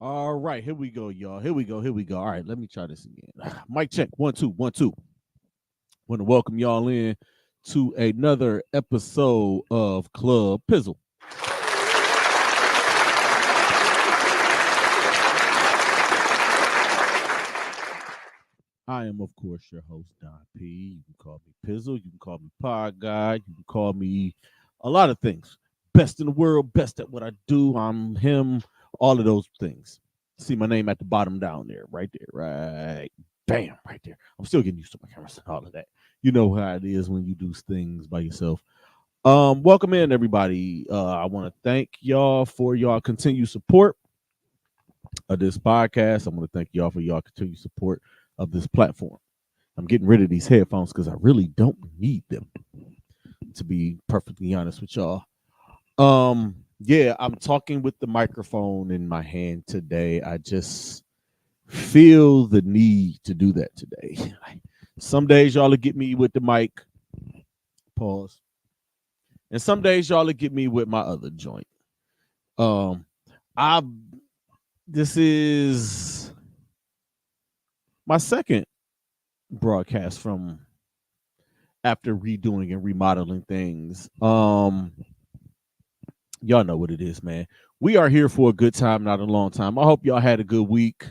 All right, here we go, y'all. Here we go. All right, let me try this again. Mic check. 1 2 1 2. Want to welcome y'all in to another episode of Club Pizzle. I am, of course, your host, Don P. You can call me Pizzle. You can call me Pod Guy. You can call me a lot of things. Best in the world, best at what I do. I'm him, all of those things. See my name at the bottom down there, right there, right. Bam, right there. I'm still getting used to my cameras and all of that. You know how it is when you do things by yourself. Welcome in, everybody. I want to thank y'all for y'all continued support of this podcast. I want to thank y'all for y'all continued support of this platform. I'm getting rid of these headphones because I really don't need them, to be perfectly honest with y'all. Yeah, I'm talking with the microphone in my hand today. I just feel the need to do that today. Some days y'all will get me with the mic, pause, and some days y'all will get me with my other joint. Um, I This is my second broadcast from after redoing and remodeling things. Y'all know what it is, man. We are here for a good time, not a long time. I hope y'all had a good week.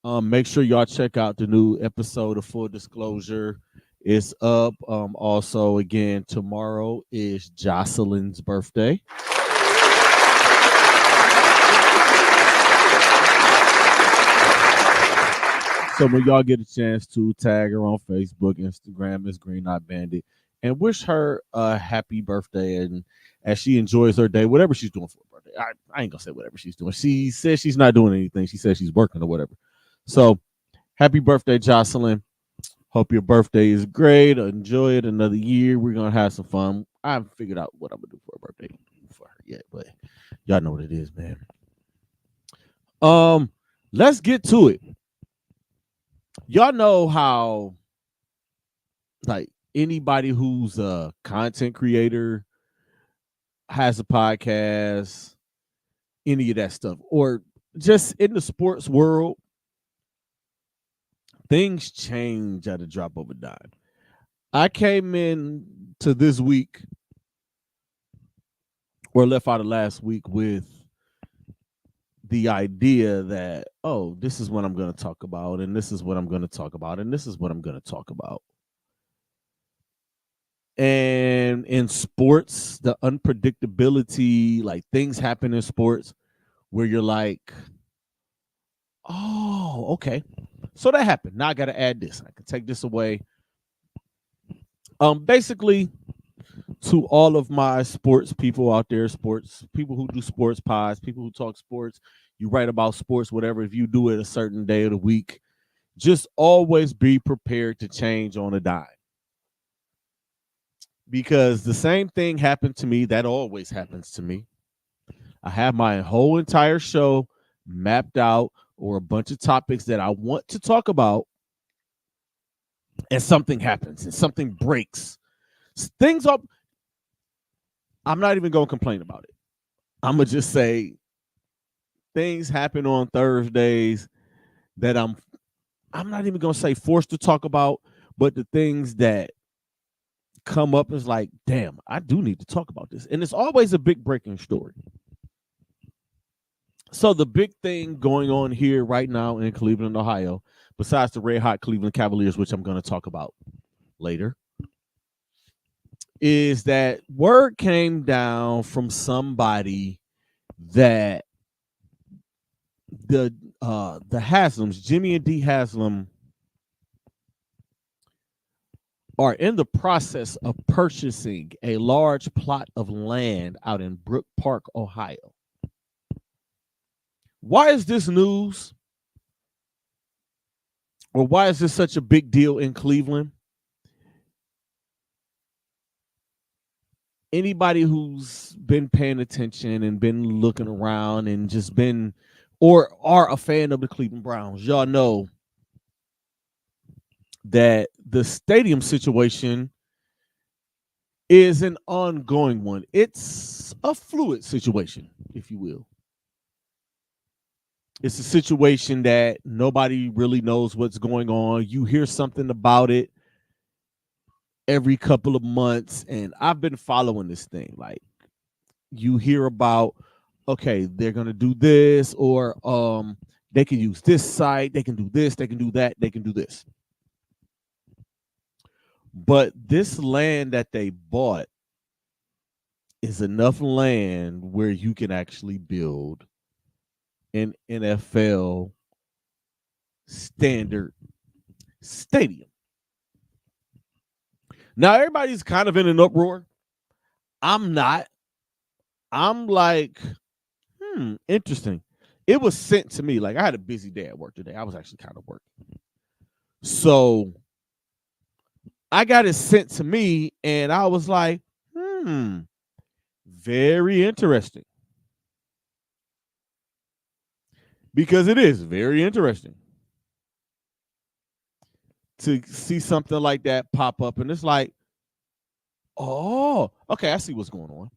Make sure y'all check out the new episode of Full Disclosure. It's up. Also, again, tomorrow is Jocelyn's birthday. So when y'all get a chance to tag her on Facebook, Instagram, Miss Green Knot Bandit, and wish her a happy birthday, and as she enjoys her day, whatever she's doing for her birthday. I ain't gonna say whatever she's doing. She says she's not doing anything. She says she's working or whatever. So happy birthday, Jocelyn. Hope your birthday is great. Enjoy it another year. We're gonna have some fun. I haven't figured out what I'm gonna do for her birthday for her yet, but y'all know what it is, man. Um, let's get to it. Y'all know how like anybody who's a content creator has a podcast, any of that stuff, or just in the sports world, things change at a drop of a dime. I came in to this week or left out of last week with the idea that, oh, this is what I'm going to talk about, and this is what I'm going to talk about, and this is what I'm going to talk about. And in sports, the unpredictability, like things happen in sports where you're like, oh, okay. So that happened. Now I got to add this. I can take this away. Basically, to all of my sports people out there, sports people who do sports pods, people who talk sports, you write about sports, whatever. If you do it a certain day of the week, just always be prepared to change on a dime. Because the same thing happened to me. That always happens to me. I have my whole entire show mapped out or a bunch of topics that I want to talk about, and something happens and something breaks. Things up. I'm not even going to complain about it. I'm going to just say things happen on Thursdays that I'm not even going to say forced to talk about, but the things that come up is like, damn, I do need to talk about this. And it's always a big breaking story. So the big thing going on here right now in Cleveland, Ohio, besides the red hot Cleveland Cavaliers, which I'm going to talk about later, is that word came down from somebody that the Haslams, Jimmy and Dee Haslam, are in the process of purchasing a large plot of land out in Brook Park, Ohio. Why is this news? Or why is this such a big deal in Cleveland? Anybody who's been paying attention and been looking around and just been or are a fan of the Cleveland Browns, y'all know that the stadium situation is an ongoing one. It's a fluid situation, if you will. It's a situation that nobody really knows what's going on. You hear something about it every couple of months, and I've been following this thing. Like, you hear about, okay, they're gonna do this, or they can use this site, they can do this, they can do that, they can do this. But this land that they bought is enough land where you can actually build an NFL standard stadium. Now everybody's kind of in an uproar. I'm not. I'm like, interesting. It was sent to me. Like, I had a busy day at work today. I was actually kind of working. So I got it sent to me, and I was like, very interesting. Because it is very interesting to see something like that pop up. And it's like, oh, okay, I see what's going on.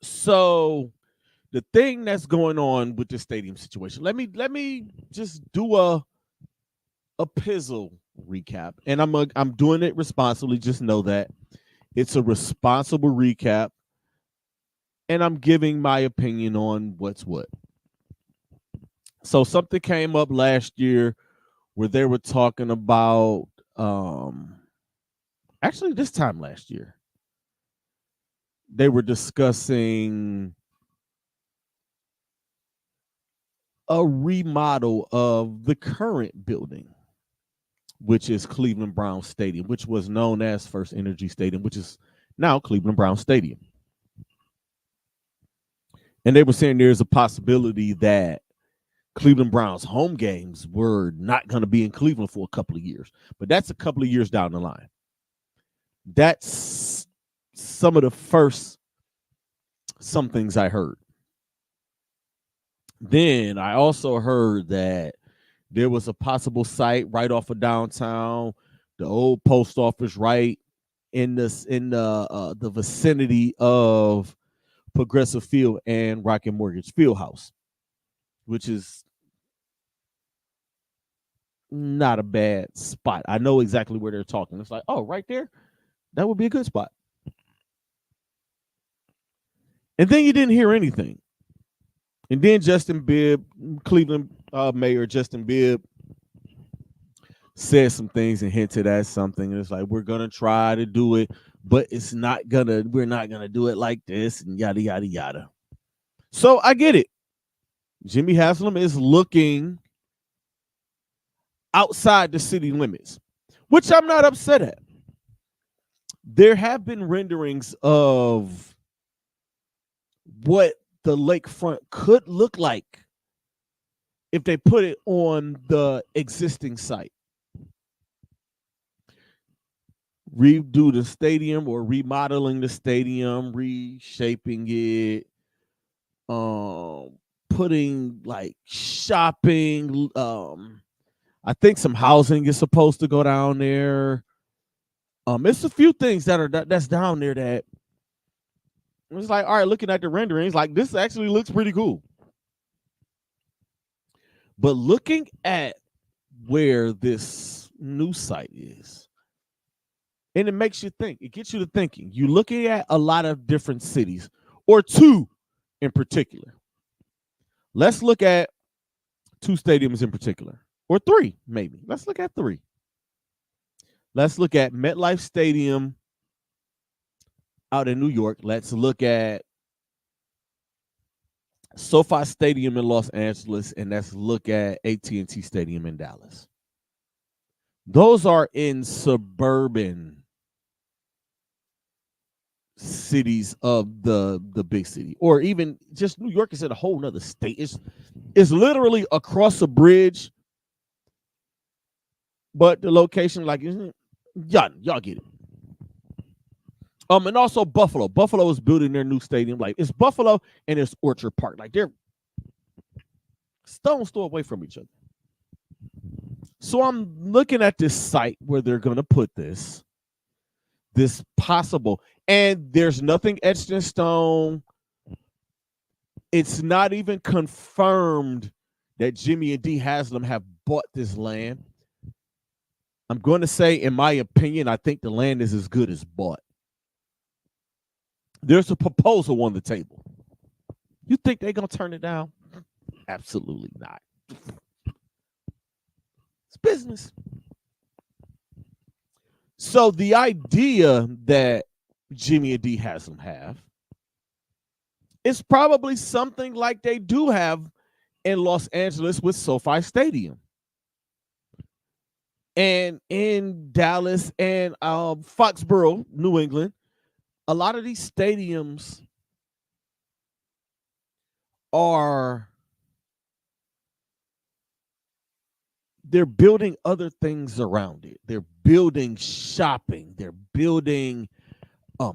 So the thing that's going on with the stadium situation, let me just do a Pizzle recap. And I'm doing it responsibly. Just know that it's a responsible recap. And I'm giving my opinion on what's what. So something came up last year where they were talking about, actually this time last year, they were discussing a remodel of the current building, which is Cleveland Browns Stadium, which was known as First Energy Stadium, which is now Cleveland Browns Stadium. And they were saying there's a possibility that Cleveland Browns home games were not going to be in Cleveland for a couple of years, but that's a couple of years down the line. That's some of the first some things I heard. Then I also heard that there was a possible site right off of downtown, the old post office, right in the vicinity of Progressive Field and Rocket Mortgage Fieldhouse, which is not a bad spot. I know exactly where they're talking. It's like, oh, right there, that would be a good spot. And then you didn't hear anything. And then Justin Bibb, Cleveland Mayor Justin Bibb, said some things and hinted at something. And it's like, we're gonna try to do it, but we're not gonna do it like this, and yada yada yada. So I get it. Jimmy Haslam is looking outside the city limits, which I'm not upset at. There have been renderings of what the lakefront could look like if they put it on the existing site. Redo the stadium or remodeling the stadium, reshaping it, putting like shopping. I think some housing is supposed to go down there. It's a few things that's down there that it's like, all right, looking at the renderings, like this actually looks pretty cool. But looking at where this new site is, and it makes you think, it gets you to thinking. You're looking at a lot of different cities, or two in particular. Let's look at two stadiums in particular, or three, maybe. Let's look at three. Let's look at MetLife Stadium out in New York. Let's look at SoFi Stadium in Los Angeles, and let's look at AT&T Stadium in Dallas. Those are in suburban cities of the big city, or even just New York is in a whole nother state. It's literally across a bridge, but the location, like, y'all get it. And also Buffalo. Buffalo is building their new stadium. Like, it's Buffalo and it's Orchard Park. Like, they're stone's throw away from each other. So I'm looking at this site where they're going to put this possible, and there's nothing etched in stone. It's not even confirmed that Jimmy and D. Haslam have bought this land. I'm going to say, in my opinion, I think the land is as good as bought. There's a proposal on the table. You think they're going to turn it down? Absolutely not. It's business. So the idea that Jimmy and D. Haslam have is probably something like they do have in Los Angeles with SoFi Stadium. And in Dallas and Foxborough, New England, a lot of these stadiums they're building other things around it. They're building shopping. They're building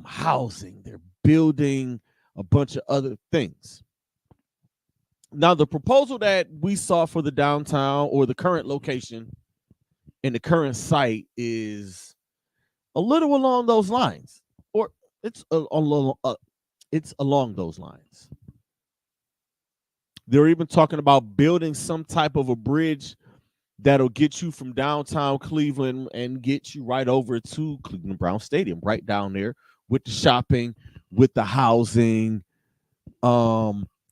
housing. They're building a bunch of other things. Now, the proposal that we saw for the downtown or the current location and the current site is a little along those lines, or it's along those lines. They're even talking about building some type of a bridge that'll get you from downtown Cleveland and get you right over to Cleveland Brown Stadium, right down there with the shopping, with the housing,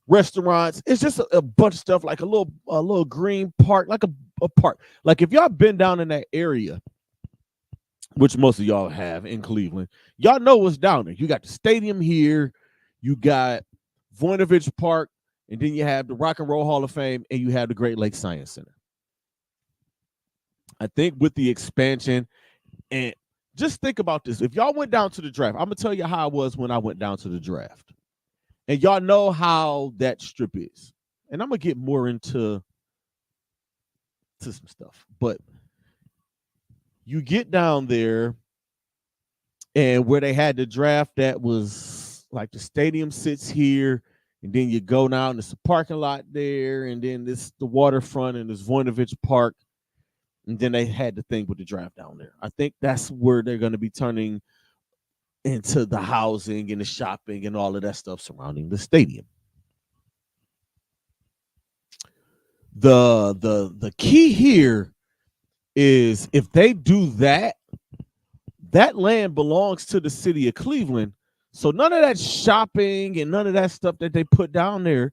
restaurants. It's just a bunch of stuff, like a little green park, like a park. Like if y'all been down in that area, which most of y'all have in Cleveland, y'all know what's down there. You got the stadium here, you got Voinovich Park, and then you have the Rock and Roll Hall of Fame, and you have the Great Lakes Science Center. I think with the expansion, and just think about this. If y'all went down to the draft, I'm going to tell you how I was when I went down to the draft. And y'all know how that strip is. And I'm going to get more into some stuff. But you get down there, and where they had the draft, that was like the stadium sits here, and then you go down, and there's a parking lot there, and then this the waterfront, and there's Voinovich Park. And then they had the thing with the draft down there. I think that's where they're going to be turning into the housing and the shopping and all of that stuff surrounding the stadium. The key here is, if they do that, that land belongs to the city of Cleveland. So none of that shopping and none of that stuff that they put down there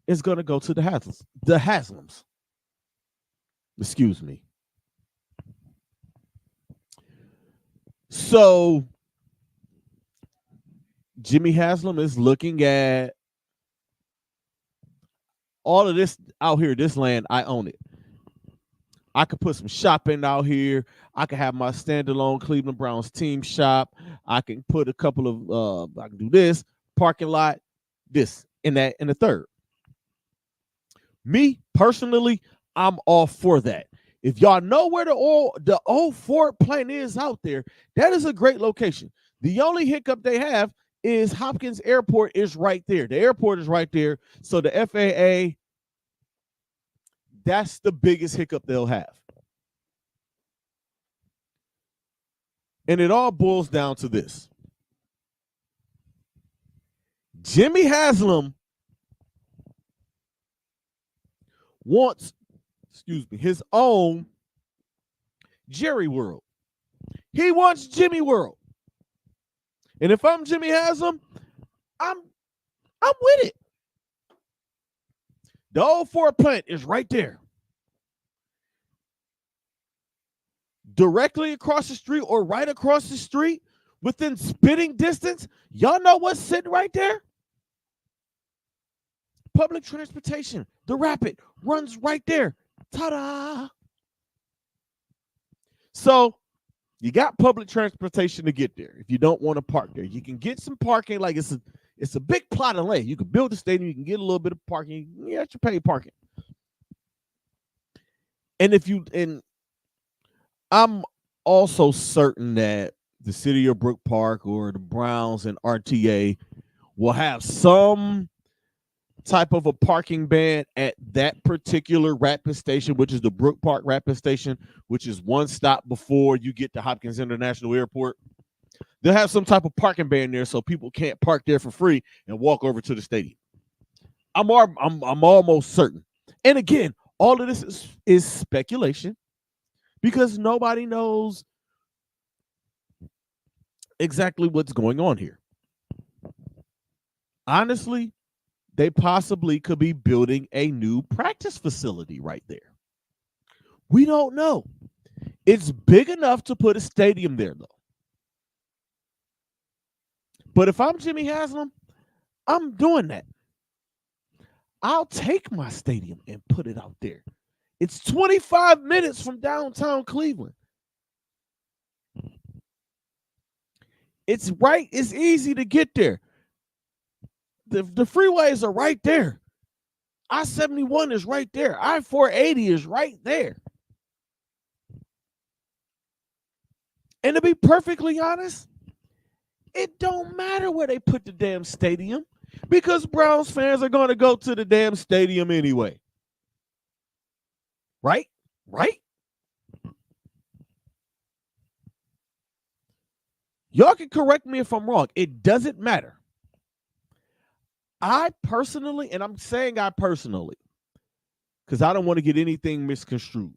is going to go to the Haslams. Excuse me. So Jimmy Haslam is looking at all of this out here, this land. I own it. I could put some shopping out here. I could have my standalone Cleveland Browns team shop. I can put a couple of I can do this parking lot, this and that and the third. Me personally, I'm all for that. If y'all know where the old Ford plant is out there, that is a great location. The only hiccup they have is Hopkins Airport is right there. The airport is right there. So the FAA, that's the biggest hiccup they'll have. And it all boils down to this. Jimmy Haslam wants, his own Jerry World. He wants Jimmy World. And if I'm Jimmy Haslam, I'm with it. The old Ford plant is right there. Directly across the street or right across the street, within spitting distance, y'all know what's sitting right there? Public transportation. The Rapid runs right there. Ta-da! So you got public transportation to get there. If you don't want to park there, you can get some parking. Like it's a big plot of land. You can build a stadium. You can get a little bit of parking. You have to pay parking. And I'm also certain that the city of Brook Park or the Browns and RTA will have some type of a parking ban at that particular rapid station, which is the Brook Park Rapid Station, which is one stop before you get to Hopkins International Airport. They'll have some type of parking ban there so people can't park there for free and walk over to the stadium. I'm almost certain. And again, all of this is speculation because nobody knows exactly what's going on here. Honestly, they possibly could be building a new practice facility right there. We don't know. It's big enough to put a stadium there, though. But if I'm Jimmy Haslam, I'm doing that. I'll take my stadium and put it out there. It's 25 minutes from downtown Cleveland. It's right. It's easy to get there. The freeways are right there. I-71 is right there. I-480 is right there. And to be perfectly honest, it don't matter where they put the damn stadium because Browns fans are going to go to the damn stadium anyway. Right? Right? Y'all can correct me if I'm wrong. It doesn't matter. I personally, and I'm saying I personally, because I don't want to get anything misconstrued.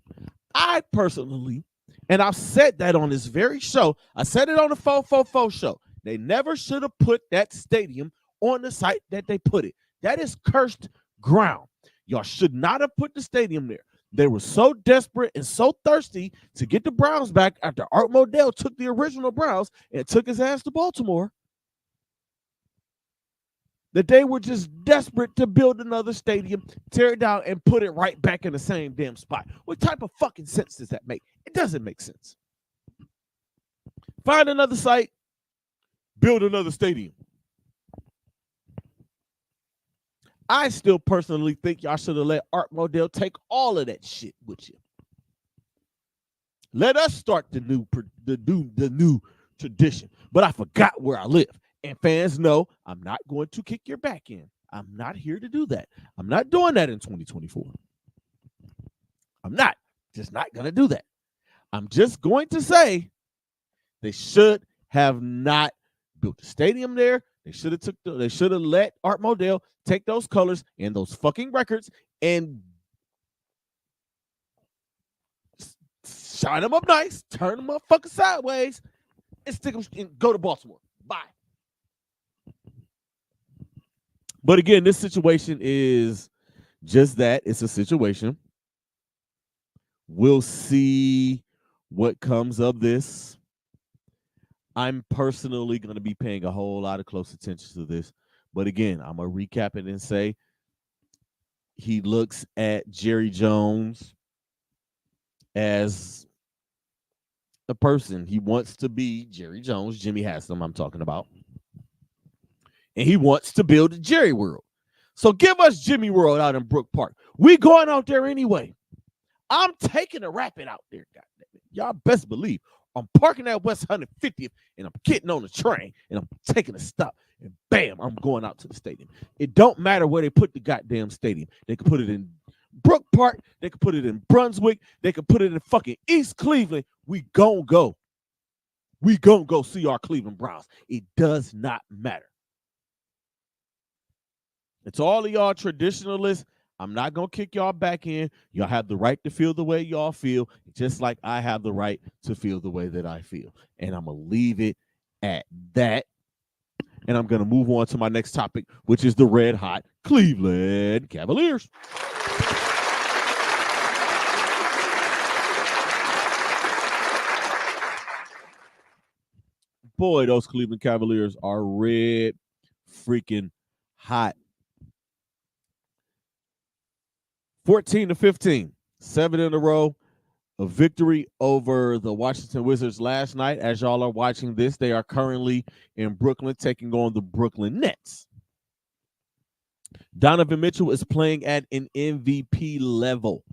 I personally, and I've said that on this very show, I said it on the 444 show. They never should have put that stadium on the site that they put it. That is cursed ground. Y'all should not have put the stadium there. They were so desperate and so thirsty to get the Browns back after Art Modell took the original Browns and took his ass to Baltimore that they were just desperate to build another stadium, tear it down, and put it right back in the same damn spot. What type of fucking sense does that make? It doesn't make sense. Find another site, build another stadium. I still personally think y'all should have let Art Modell take all of that shit with you. Let us start the new tradition. But I forgot where I live. And fans know I'm not going to kick your back in. I'm not here to do that. I'm not doing that in 2024. I'm not. Just not going to do that. I'm just going to say they should have not built a stadium there. They should have let Art Modell take those colors and those fucking records and shine them up nice, turn them up fucking sideways, and stick them and go to Baltimore. Bye. But again, this situation is just that. It's a situation. We'll see what comes of this. I'm personally going to be paying a whole lot of close attention to this. But again, I'm going to recap it and say he looks at Jerry Jones as a person. He wants to be Jerry Jones, Jimmy Haslam I'm talking about. And he wants to build a Jerry World. So give us Jimmy World out in Brook Park. We going out there anyway. I'm taking a rapid out there, goddammit. Y'all best believe I'm parking at West 150th and I'm getting on the train and I'm taking a stop. And bam, I'm going out to the stadium. It don't matter where they put the goddamn stadium. They could put it in Brook Park. They could put it in Brunswick. They could put it in fucking East Cleveland. We gon' go. We gon' go see our Cleveland Browns. It does not matter. It's all of y'all traditionalists. I'm not going to kick y'all back in. Y'all have the right to feel the way y'all feel, just like I have the right to feel the way that I feel. And I'm going to leave it at that. And I'm going to move on to my next topic, which is the red hot Cleveland Cavaliers. Boy, those Cleveland Cavaliers are red freaking hot. 14-15, 7 in a row. A victory over the Washington Wizards last night. As y'all are watching this, they are currently in Brooklyn taking on the Brooklyn Nets. Donovan Mitchell is playing at an MVP level.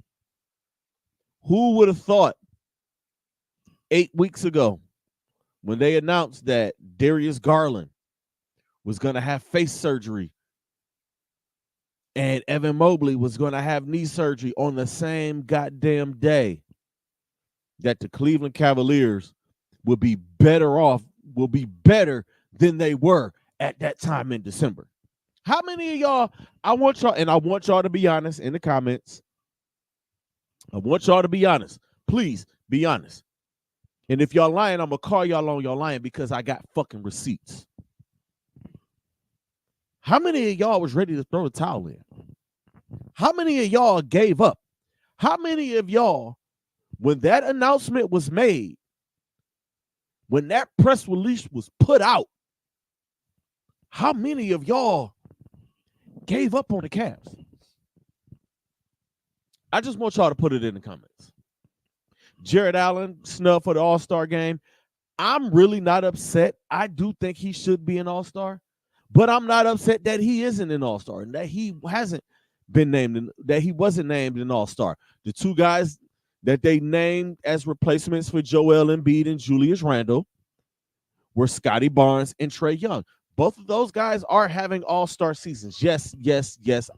Who would have thought 8 weeks ago when they announced that Darius Garland was going to have face surgery and Evan Mobley was going to have knee surgery on the same goddamn day, that the Cleveland Cavaliers will be better than they were at that time in December? How many of y'all? I want y'all to be honest in the comments. I want y'all to be honest. Please be honest. And if y'all lying, I'm gonna call y'all on y'all lying because I got fucking receipts. How many of y'all was ready to throw a towel in? How many of y'all gave up? How many of y'all, when that announcement was made, when that press release was put out, how many of y'all gave up on the Cavs? I just want y'all to put it in the comments. Jared Allen snubbed for the All-Star game. I'm really not upset. I do think he should be an All-Star, but I'm not upset that he isn't an All-Star and that he hasn't been named, that he wasn't named an All-Star. The two guys that they named as replacements for Joel Embiid and Julius Randle were Scotty Barnes and Trae Young. Both of those guys are having all-star seasons. Yes,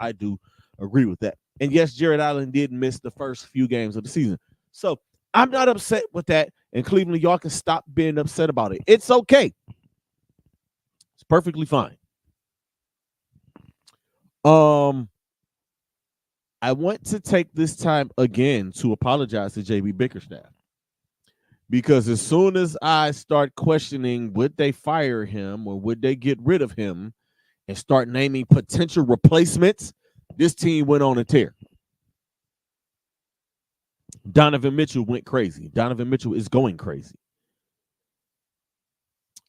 I do agree with that. And yes, Jared Allen did miss the first few games of the season. So I'm not upset with that. And Cleveland, y'all can stop being upset about it. It's okay. It's perfectly fine. I want to take this time again to apologize to JB Bickerstaff. Because as soon as I start questioning would they fire him or would they get rid of him and start naming potential replacements, this team went on a tear. Donovan Mitchell went crazy. Donovan Mitchell is going crazy.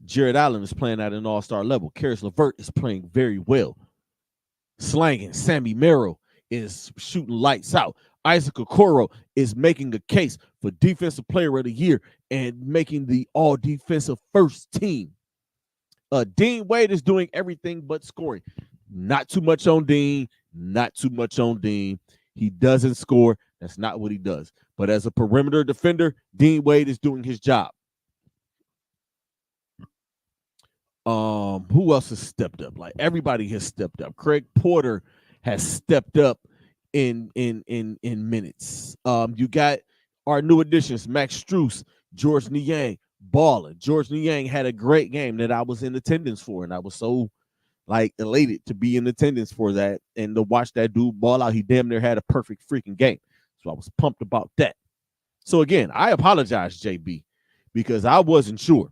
Jared Allen is playing at an all-star level. Karis LeVert is playing very well. Slanging. Sammy Merrill is shooting lights out. Isaac Okoro is making a case for Defensive Player of the Year and making the all-defensive first team. Dean Wade is doing everything but scoring. Not too much on Dean. Not too much on Dean. He doesn't score. That's not what he does. But as a perimeter defender, Dean Wade is doing his job. Who else has stepped up? Like everybody has stepped up. Craig Porter has stepped up in minutes. You got our new additions, Max Strus, George Niang, balling. George Niang had a great game that I was in attendance for, and I was so like elated to be in attendance for that and to watch that dude ball out. He damn near had a perfect freaking game. So I was pumped about that. So again, I apologize, JB, because I wasn't sure.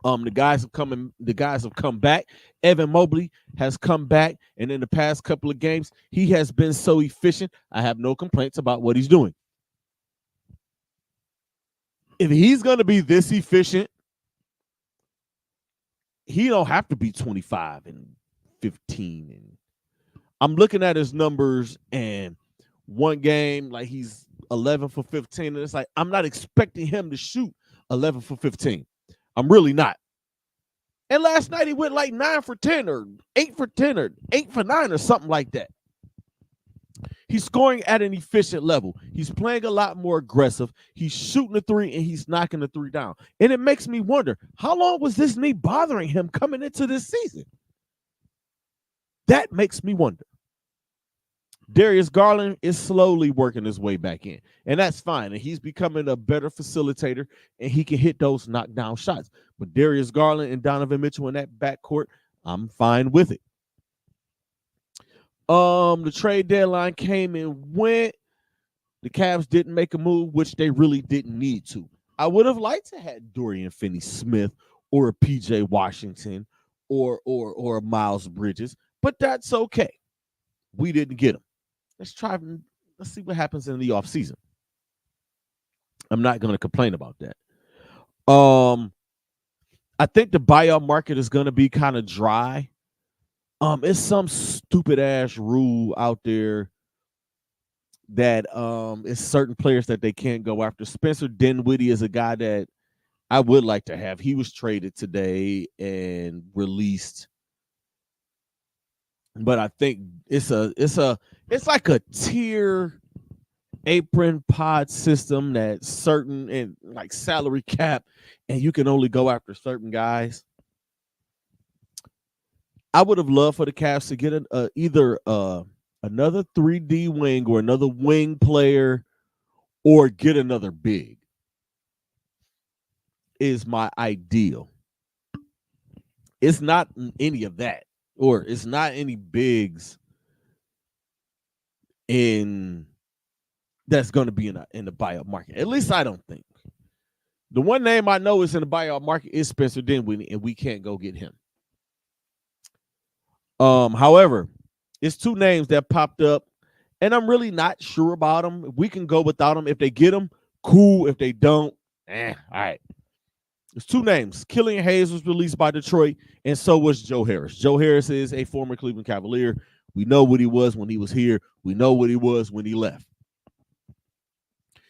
The guys have come back. Evan Mobley has come back, and in the past couple of games, he has been so efficient. I have no complaints about what he's doing. If he's going to be this efficient, he don't have to be 25 and 15. And I'm looking at his numbers, and one game, like he's 11 for 15, and it's like I'm not expecting him to shoot 11 for 15. I'm really not. And last night he went like 9 for 10 or 8 for 10 or 8 for 9 or something like that. He's scoring at an efficient level. He's playing a lot more aggressive. He's shooting the three and he's knocking the three down. And it makes me wonder, how long was this knee bothering him coming into this season? That makes me wonder. Darius Garland is slowly working his way back in, and that's fine. And he's becoming a better facilitator, and he can hit those knockdown shots. But Darius Garland and Donovan Mitchell in that backcourt, I'm fine with it. The trade deadline came and went. The Cavs didn't make a move, which they really didn't need to. I would have liked to have Dorian Finney-Smith or a PJ Washington or Miles Bridges, but that's okay. We didn't get him. Let's see what happens in the offseason. I'm not going to complain about that. I think the buyout market is going to be kind of dry. It's some stupid ass rule out there that it's certain players that they can't go after. Spencer Dinwiddie is a guy that I would like to have. He was traded today and released. But I think it's like a tier apron pod system that's certain and like salary cap, and you can only go after certain guys. I would have loved for the Cavs to get either another 3D wing or another wing player or get another big is my ideal. It's not any of that. or it's not any bigs in that's going to be in the buyout market. At least I don't think. The one name I know is in the buyout market is Spencer Dinwiddie, and we can't go get him. However, it's two names that popped up, and I'm really not sure about them. We can go without them. If they get them, cool. If they don't, all right. There's two names. Killian Hayes was released by Detroit, and so was Joe Harris. Joe Harris is a former Cleveland Cavalier. We know what he was when he was here. We know what he was when he left.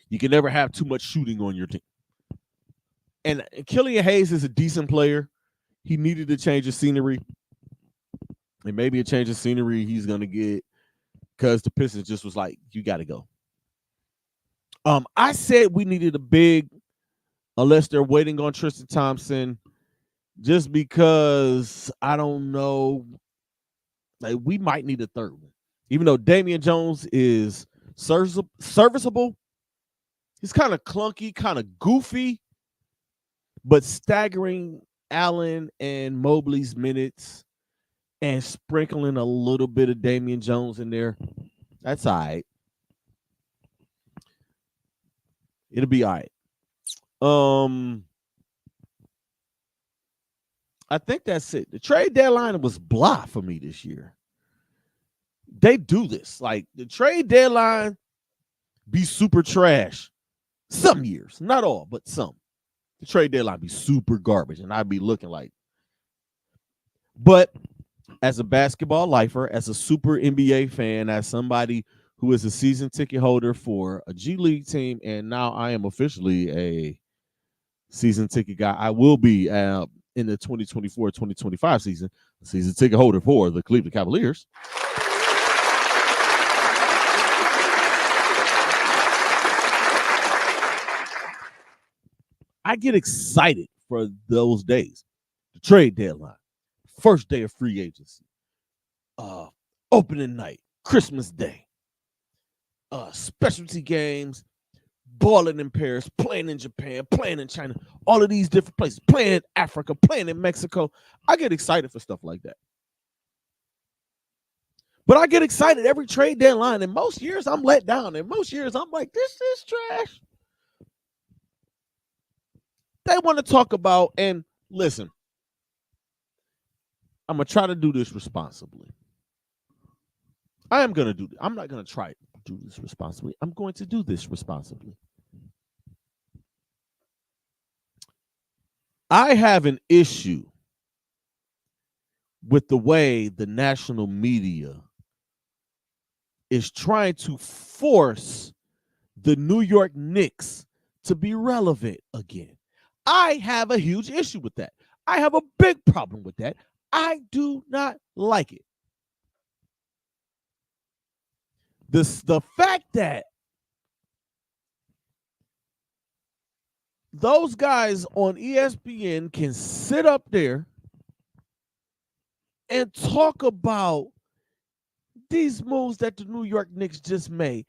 You can never have too much shooting on your team. And Killian Hayes is a decent player. He needed a change of scenery. And maybe a change of scenery he's going to get because the Pistons just was like, you got to go. I said we needed a big, unless they're waiting on Tristan Thompson, just because I don't know. Like, we might need a third one. Even though Damian Jones is serviceable, he's kind of clunky, kind of goofy, but staggering Allen and Mobley's minutes and sprinkling a little bit of Damian Jones in there, that's all right. It'll be all right. I think that's it. The trade deadline was blah for me this year. They do this. Like, the trade deadline be super trash some years. Not all, but some. The trade deadline be super garbage, and I'd be looking like. But as a basketball lifer, as a super NBA fan, as somebody who is a season ticket holder for a G League team, and now I am officially a season ticket guy. I will be in the 2024-2025 season ticket holder for the Cleveland Cavaliers. I get excited for those days. The trade deadline, first day of free agency, opening night, Christmas Day, specialty games, balling in Paris, playing in Japan, playing in China, all of these different places, playing in Africa, playing in Mexico. I get excited for stuff like that. But I get excited every trade deadline, and most years I'm let down, and most years I'm like, this is trash. They want to talk about, and listen, I'm going to try to do this responsibly. I am going to do this. I'm not going to try to do this responsibly. I'm going to do this responsibly. I have an issue with the way the national media is trying to force the New York Knicks to be relevant again. I have a huge issue with that. I have a big problem with that. I do not like it. The fact that those guys on ESPN can sit up there and talk about these moves that the New York Knicks just made.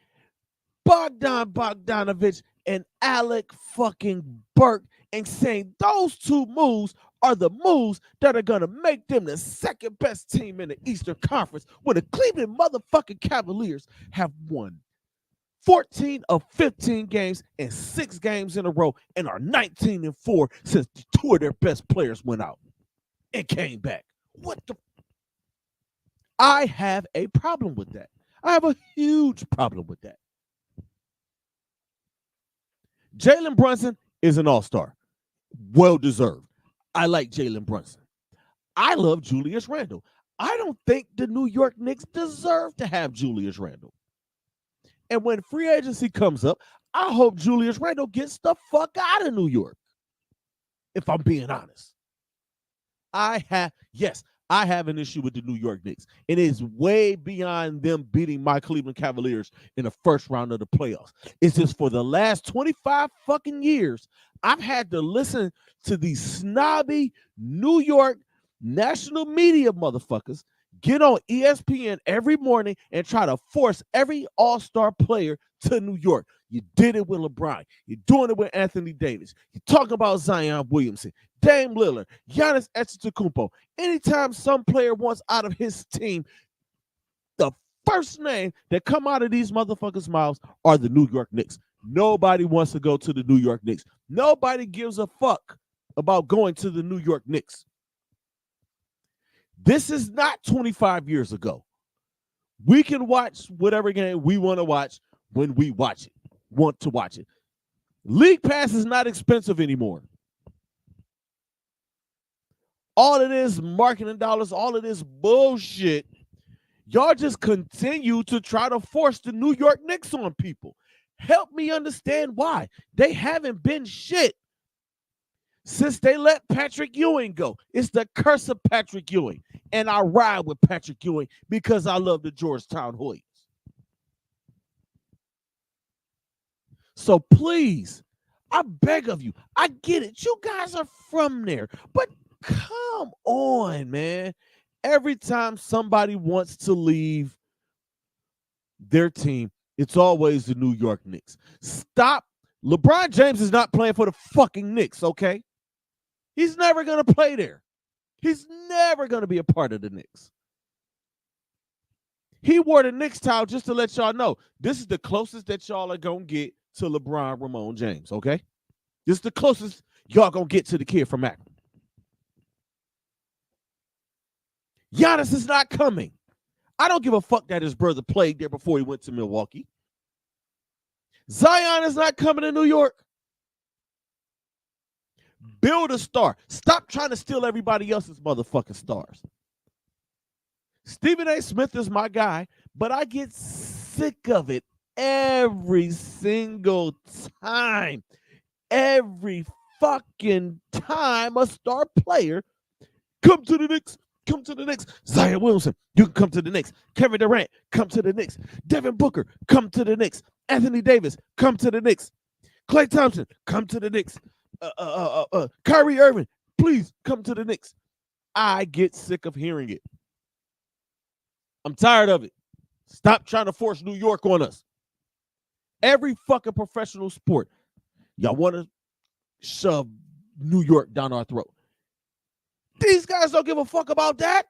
Bogdan Bogdanović and Alec fucking Burke, and saying those two moves are the moves that are going to make them the second best team in the Eastern Conference, when the Cleveland motherfucking Cavaliers have won 14 of 15 games and 6 games in a row and are 19-4 since 2 of their best players went out and came back. What the? I have a problem with that. I have a huge problem with that. Jalen Brunson is an all-star. Well-deserved. I like Jalen Brunson. I love Julius Randle. I don't think the New York Knicks deserve to have Julius Randle. And when free agency comes up, I hope Julius Randle gets the fuck out of New York. If I'm being honest. I have an issue with the New York Knicks. It is way beyond them beating my Cleveland Cavaliers in the first round of the playoffs. It's just for the last 25 fucking years, I've had to listen to these snobby New York national media motherfuckers get on ESPN every morning and try to force every all-star player to New York. You did it with LeBron. You're doing it with Anthony Davis. You're talking about Zion Williamson, Dame Lillard, Giannis Antetokounmpo. Anytime some player wants out of his team, the first name that come out of these motherfuckers' mouths are the New York Knicks. Nobody wants to go to the New York Knicks. Nobody gives a fuck about going to the New York Knicks. This is not 25 years ago. We can watch whatever game we want to watch when we want to watch it. League Pass is not expensive anymore. All it is marketing dollars, all of this bullshit. Y'all just continue to try to force the New York Knicks on people. Help me understand why. They haven't been shit since they let Patrick Ewing go. It's the curse of Patrick Ewing. And I ride with Patrick Ewing because I love the Georgetown Hoyas. So please, I beg of you, I get it. You guys are from there, but come on, man. Every time somebody wants to leave their team, it's always the New York Knicks. Stop. LeBron James is not playing for the fucking Knicks, okay? He's never going to play there. He's never going to be a part of the Knicks. He wore the Knicks towel just to let y'all know this is the closest that y'all are going to get to LeBron Ramon James, okay? This is the closest y'all going to get to the kid from Akron. Giannis is not coming. I don't give a fuck that his brother played there before he went to Milwaukee. Zion is not coming to New York. Build a star. Stop trying to steal everybody else's motherfucking stars. Stephen A. Smith is my guy, but I get sick of it every single time. Every fucking time a star player come to the Knicks. Come to the Knicks. Zion Williamson, you can come to the Knicks. Kevin Durant, come to the Knicks. Devin Booker, come to the Knicks. Anthony Davis, come to the Knicks. Klay Thompson, come to the Knicks. Kyrie Irving, please come to the Knicks. I get sick of hearing it. I'm tired of it. Stop trying to force New York on us. Every fucking professional sport, y'all want to shove New York down our throat. These guys don't give a fuck about that.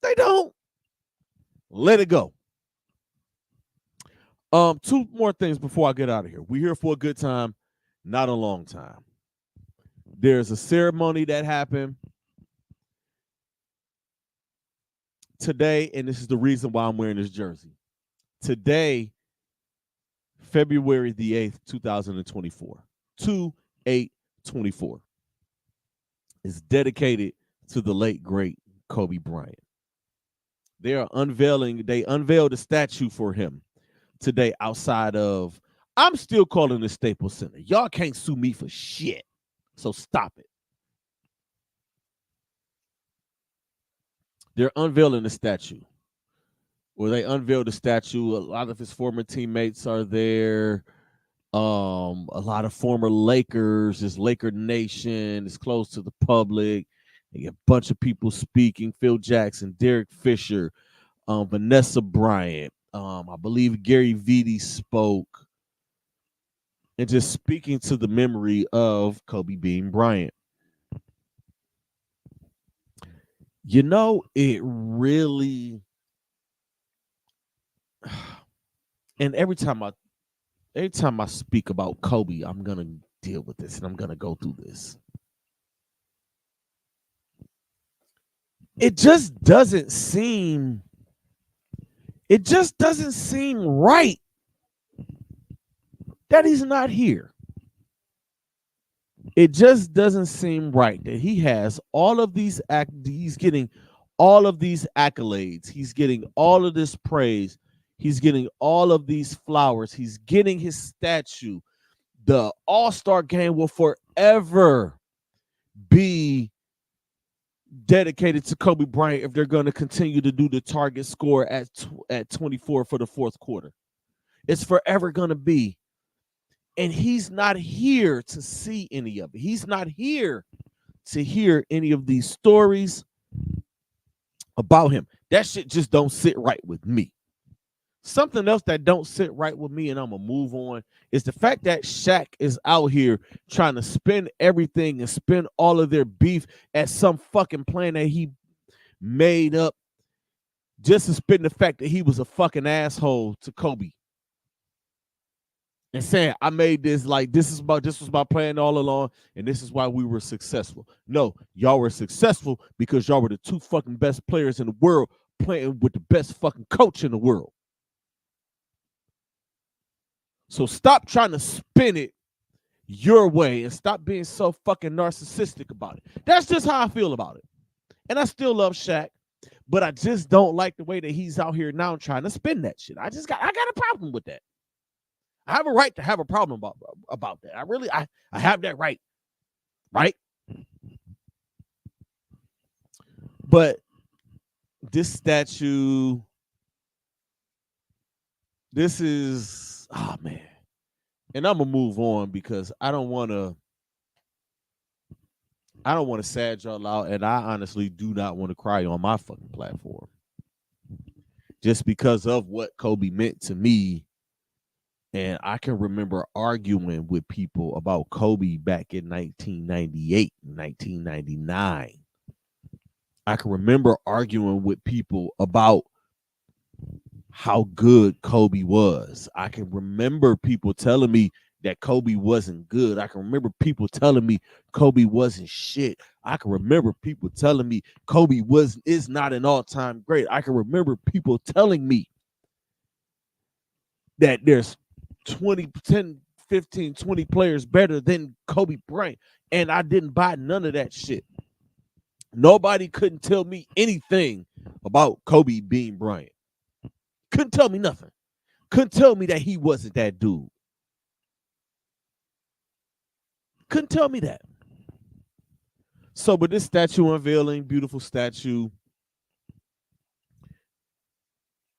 They don't. Let it go. Two more things before I get out of here. We're here for a good time, not a long time. There's a ceremony that happened today, and this is the reason why I'm wearing this jersey. Today, February the 8th, 2024, 2/8/24, is dedicated to the late, great Kobe Bryant. They unveiled a statue for him today outside of, I'm still calling it Staples Center. Y'all can't sue me for shit, so stop it. They're unveiling a statue. Where they unveiled the statue, a lot of his former teammates are there. A lot of former Lakers, this Laker Nation is close to the public. They get a bunch of people speaking. Phil Jackson, Derek Fisher, Vanessa Bryant. I believe Gary Vitti spoke. And just speaking to the memory of Kobe Bean Bryant. You know, it really... And every time I speak about Kobe, I'm going to deal with this and I'm going to go through this. It just doesn't seem right that he's not here. It just doesn't seem right that he has all of these he's getting all of these accolades. He's getting all of this praise. He's getting all of these flowers. He's getting his statue. The All-Star game will forever be dedicated to Kobe Bryant if they're going to continue to do the target score at 24 for the fourth quarter. It's forever going to be. And he's not here to see any of it. He's not here to hear any of these stories. about him. That shit just don't sit right with me. Something else that don't sit right with me, and I'm gonna move on, is the fact that Shaq is out here trying to spin everything and spin all of their beef at some fucking plan that he made up just to spin the fact that he was a fucking asshole to Kobe. And saying I made this like this was my plan all along, and this is why we were successful. No, y'all were successful because y'all were the two fucking best players in the world playing with the best fucking coach in the world. So stop trying to spin it your way and stop being so fucking narcissistic about it. That's just how I feel about it. And I still love Shaq, but I just don't like the way that he's out here now trying to spin that shit. I got a problem with that. I have a right to have a problem about that. I have that right. Right? But this statue, this is, oh man. And I'm gonna move on because I don't want to sad y'all out, and I honestly do not want to cry on my fucking platform. Just because of what Kobe meant to me. And I can remember arguing with people about Kobe back in 1998, 1999. I can remember arguing with people about how good Kobe was. I can remember people telling me that Kobe wasn't good. I can remember people telling me Kobe wasn't shit. I can remember people telling me Kobe is not an all-time great. I can remember people telling me that there's 20, 10, 15, 20 players better than Kobe Bryant. And I didn't buy none of that shit. Nobody couldn't tell me anything about Kobe being Bryant. Couldn't tell me nothing. Couldn't tell me that he wasn't that dude. Couldn't tell me that. So, but this statue unveiling, beautiful statue.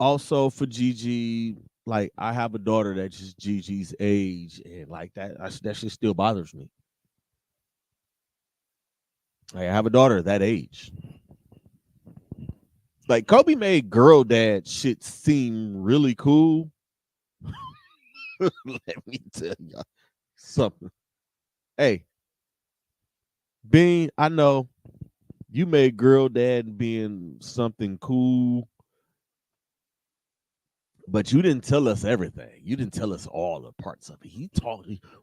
Also for Gigi, like I have a daughter that's just Gigi's age, and like that shit still bothers me. Like, I have a daughter that age. Like Kobe made girl dad shit seem really cool. Let me tell y'all something. Hey, Bean, I know you made girl dad being something cool, but you didn't tell us everything. You didn't tell us all the parts of it.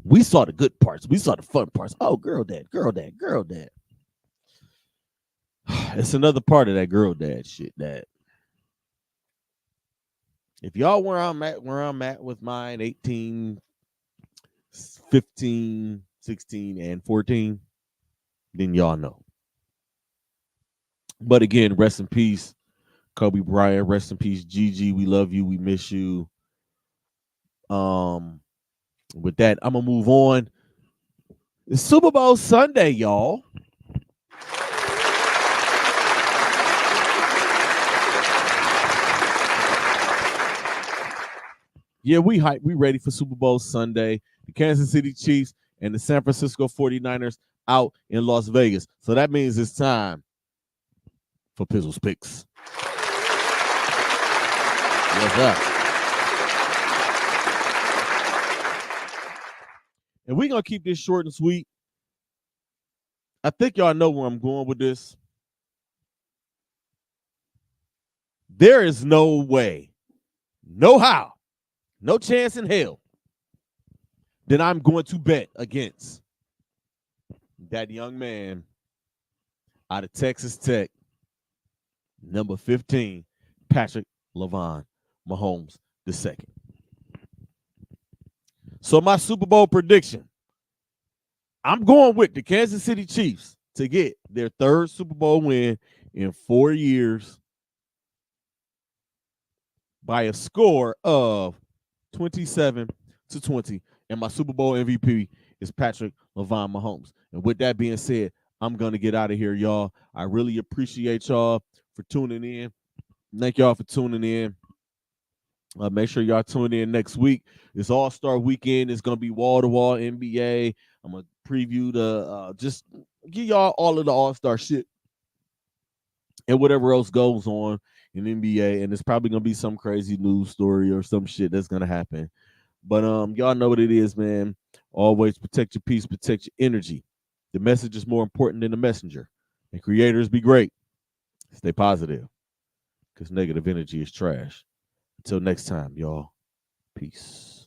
We saw the good parts. We saw the fun parts. Oh, girl dad, girl dad, girl dad. It's another part of that girl dad shit that if y'all where I'm at with mine, 18, 15, 16, and 14, then y'all know. But again, rest in peace, Kobe Bryant. Rest in peace, Gigi. We love you. We miss you. With that, I'm gonna move on. It's Super Bowl Sunday, y'all. Yeah, we hype. We ready for Super Bowl Sunday. The Kansas City Chiefs and the San Francisco 49ers out in Las Vegas. So that means it's time for Pizzle's Picks. What's up? And we're going to keep this short and sweet. I think y'all know where I'm going with this. There is no way, no how, no chance in hell that I'm going to bet against that young man out of Texas Tech, number 15, Patrick LaVon Mahomes II. So my Super Bowl prediction, I'm going with the Kansas City Chiefs to get their third Super Bowl win in 4 years by a score of 27-20. And my Super Bowl MVP is Patrick LaVon Mahomes. And with that being said, I'm going to get out of here, y'all. I really appreciate y'all for tuning in. Thank y'all for tuning in. Make sure y'all tune in next week. It's All-Star Weekend. It's going to be wall-to-wall NBA. I'm going to preview just give y'all all of the All-Star shit and whatever else goes on in NBA. And it's probably gonna be some crazy news story or some shit that's gonna happen. But y'all know what it is, man. Always protect your peace, protect your energy. The message is more important than the messenger. And creators, be great. Stay positive, because negative energy is trash. Until next time, y'all. Peace.